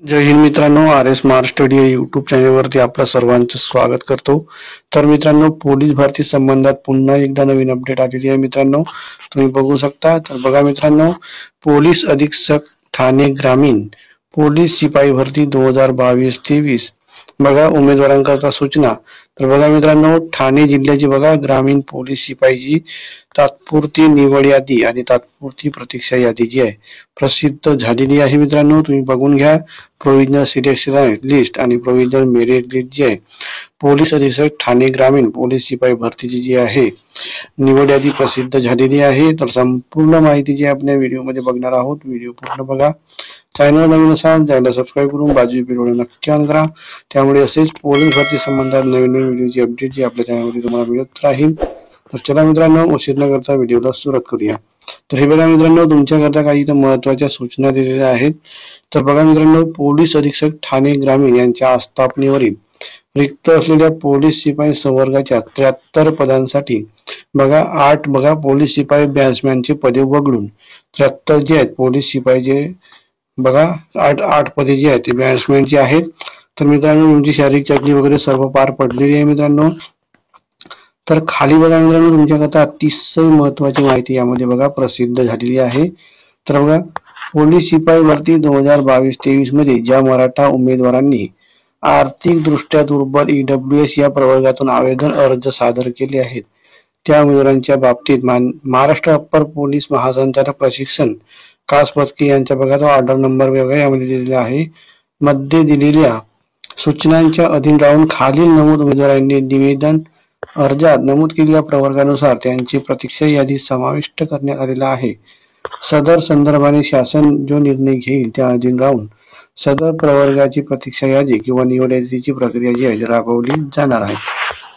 जय हिंद मित्रांनो, R S smart study या YouTube चॅनलवरती आपलं सर्वांचं स्वागत करतो। तर मित्रांनो, पोलीस भरती संबंधात पुन्हा एकदा नवीन अपडेट आलेली आहे मित्रांनो, तुम्ही बघू शकता। तर बघा मित्रांनो, पोलीस अधीक्षक ठाणे ग्रामीण पोलीस शिपाई भरती 2022-23 बघा उमेदवारांकरता सूचना। तर बघा मित्रांनो, ठाणे जिल्ह्याची बघा ग्रामीण पोलीस शिपाईची तात्पुरती निवड यादी आणि तात्पुरती प्रतीक्षा यादी जी आहे प्रसिद्ध झालेली आहे मित्रांनो, तुम्ही बघून घ्या। प्रोव्हिजनल सिलेक्शन लिस्ट आणि प्रोव्हिजनल मेरिट लिस्ट जी आहे पोलीस अधीक्षक ठाणे ग्रामीण पोलीस शिपाई भरतीची जी आहे निवड यादी प्रसिद्ध झालेली आहे। तर संपूर्ण माहिती जी आपण व्हिडिओमध्ये बघणार आहोत, व्हिडिओ पूर्ण बघा। चॅनल नवीन असाल चॅनल सबस्क्राईब करून बाजू बेल नक्की ऑन करा, त्यामुळे असेच पोलीस भरती संबंधात नवीन व्हिडिओची अपडेट जी आपल्या चॅनलमध्ये तुम्हाला मिळत राहील। तर चला मित्रांनो, उशीर न करता व्हिडिओला सुरुवात करूया। तर हे बघा मित्रांनो, तुमच्याकरता काही महत्त्वाच्या सूचना दिलेल्या आहेत। तर बघा मित्रांनो, पोलीस अधीक्षक ठाणे ग्रामीण यांच्या आस्थापनेवरील रिक्त असलेल्या पोलीस शिपाई संवर्गाच्या 73 पदांसाठी बघा 8 पोलीस शिपाई बॅट्समॅनची पदे वगळून 73 जे आहेत पोलीस शिपाईचे बघा 8 पदे जी आहेत ते बॅट्समॅनची आहेत। तर मित्रांनो, तुमची शारीरिक चाचणी वगैरे सर्व पार पडलेली आहे मित्रांनो। तर खाली बघा मित्रांनो, तुमच्याकरता अतिशय महत्त्वाची माहिती यामध्ये बघा प्रसिद्ध झालेली आहे। तर बघा, पोलीस शिपाई भरती 2022-23 मध्ये ज्या मराठा उमेदवारांनी आर्थिक दृष्ट्या दुर्बल EWS या प्रवर्गातून आवेदन अर्ज सादर केले आहेत त्या उमेदवारांच्या बाबतीत महाराष्ट्र अप्पर पोलीस महासंचालक प्रशिक्षण कास पत्की यांच्या बघा तो ऑर्डर नंबर वेगळा यामध्ये दिलेला आहे। मध्ये दिलेल्या सूचनांच्या अधीन राहून खालील नमूद उमेदवारांनी निवेदन अर्जात नमूद केलेल्या प्रवर्गानुसार त्यांची प्रतीक्षा यादी समाविष्ट करण्यात आलेला आहे। सदर संदर्भाने शासन जो निर्णय घेईल त्या अधीन राहून सदर प्रवर्गाची प्रतीक्षा यादी किंवा निवड यादीची प्रक्रिया जी आहे राबवली जाणार आहे।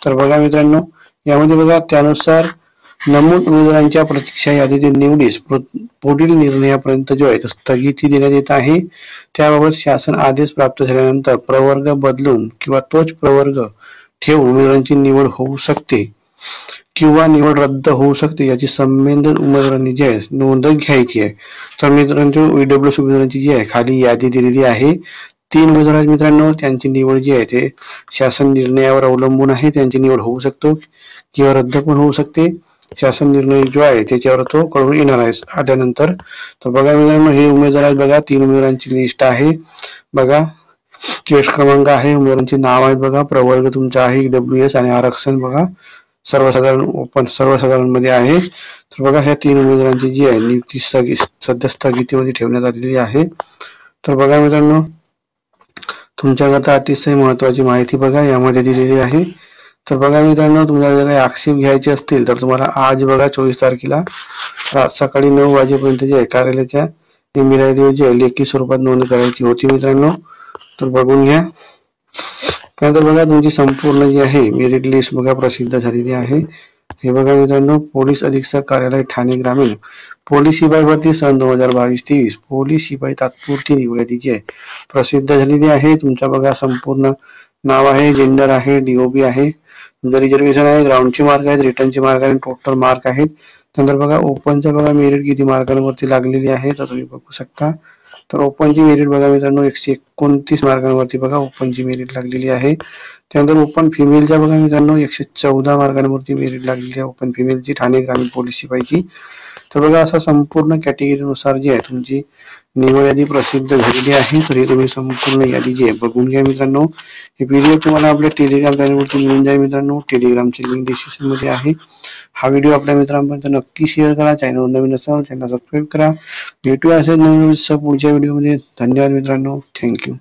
तर बघा मित्रांनो, यामध्ये बघा त्यानुसार नमूद उमेदवारांच्या प्रतीक्षा यादीतील निवडीस पुढील निर्णयापर्यंत जो आहे स्थगिती देण्यात येत आहे। त्याबाबत शासन आदेश प्राप्त झाल्यानंतर प्रवर्ग बदलून किंवा तोच प्रवर्ग ठेवून उमेदवारांची निवड होऊ शकते किंवा निवड रद्द होऊ शकते याची संबंधित उमेदवारांनी जी आहे नोंद घ्यायची आहे। तर मित्रांनो, EWS उमेदवारांची जी आहे खाली यादी दिलेली आहे। 3 उमेदवार मित्रांनो, त्यांची निवड जी आहे ते शासन निर्णयावर अवलंबून आहे। त्यांची निवड होऊ शकतो किंवा रद्द पण होऊ शकते। शासन निर्णय जो आहे त्याच्यावर तो कळून येणार आहे आल्यानंतर। तर बघा मित्रांनो, हे उमेदवार आहेत बघा, 3 उमेदवारांची लिस्ट आहे बघा, लिस्ट क्रमांक आहे, उमेदवारांची नाव आहेत बघा, प्रवर्ग तुमचा आहे EWS आणि आरक्षण बघा सर्वसाधारण ओपन सर्वसाधारण मध्ये आहे। तर बघा, ह्या 3 उमेदवारांची जी आहे नियुक्ती सध्या स्थगितीमध्ये ठेवण्यात आलेली आहे। तर बघा मित्रांनो, तुमच्याकरता अतिशय महत्त्वाची माहिती बघा यामध्ये दिलेली आहे। तर बघा मित्रांनो, तुम्हाला जर काही आक्षेप घ्यायचे असतील तर तुम्हाला आज बघा 24 तारखेला सकाळी 9 वाजेपर्यंत जे आहे कार्यालयाच्या ईमेल आयडी जी आहे लेखी स्वरूपात नोंद करायची होती मित्रांनो। तर बघून घ्या। त्यानंतर बघा, तुमची संपूर्ण जी आहे मेरिट लिस्ट बघा प्रसिद्ध झालेली आहे। हे बघा मित्रांनो, पोलीस अधीक्षक कार्यालय ठाणे ग्रामीण पोलीस शिपाई भरती सन 2022-23 पोलीस शिपाई तात्पुरती निवड यादी जी आहे प्रसिद्ध झालेली आहे। तुमचा बघा संपूर्ण नाव आहे, जेंडर आहे, DOB आहे, रिझर्वेशन आहे, ग्राउंडचे मार्क आहेत, रिटर्नचे मार्क आहेत, टोटल मार्क आहेत। नंतर बघा ओपनचा बघा मेरिट किती मार्कांवरती लागलेली आहे तर तुम्ही बघू शकता। तर ओपनची मेरिट बघा मित्रांनो 129 मार्कांवरती बघा ओपनची मेरिट लागलेली आहे। त्यानंतर ओपन फिमेलच्या बघा मित्रांनो 114 मार्कांवरती मेरिट लागलेली आहे ओपन फिमेलची ठाणे ग्रामीण पोलीस शिपाईची। तर बघा, असा संपूर्ण कॅटेगरीनुसार जी आहे तुमची निवड यादी प्रसिद्ध झालेली आहे। तर हे तुम्ही संपूर्ण यादी जी आहे बघून घ्या मित्रांनो। हे PDF तुम्हाला आपल्या टेलिग्राम चॅनलवरती मिळून जाईल मित्रांनो, टेलिग्रामची लिंक डिस्क्रिप्शन मध्ये आहे। हा व्हिडिओ आपल्या मित्रांपर्यंत नक्की शेअर करा, चॅनल नवीन असाल चॅनल सबस्क्राईब करा। भेटूया असेच नवीन पुढच्या व्हिडिओमध्ये। धन्यवाद मित्रांनो, थँक्यू।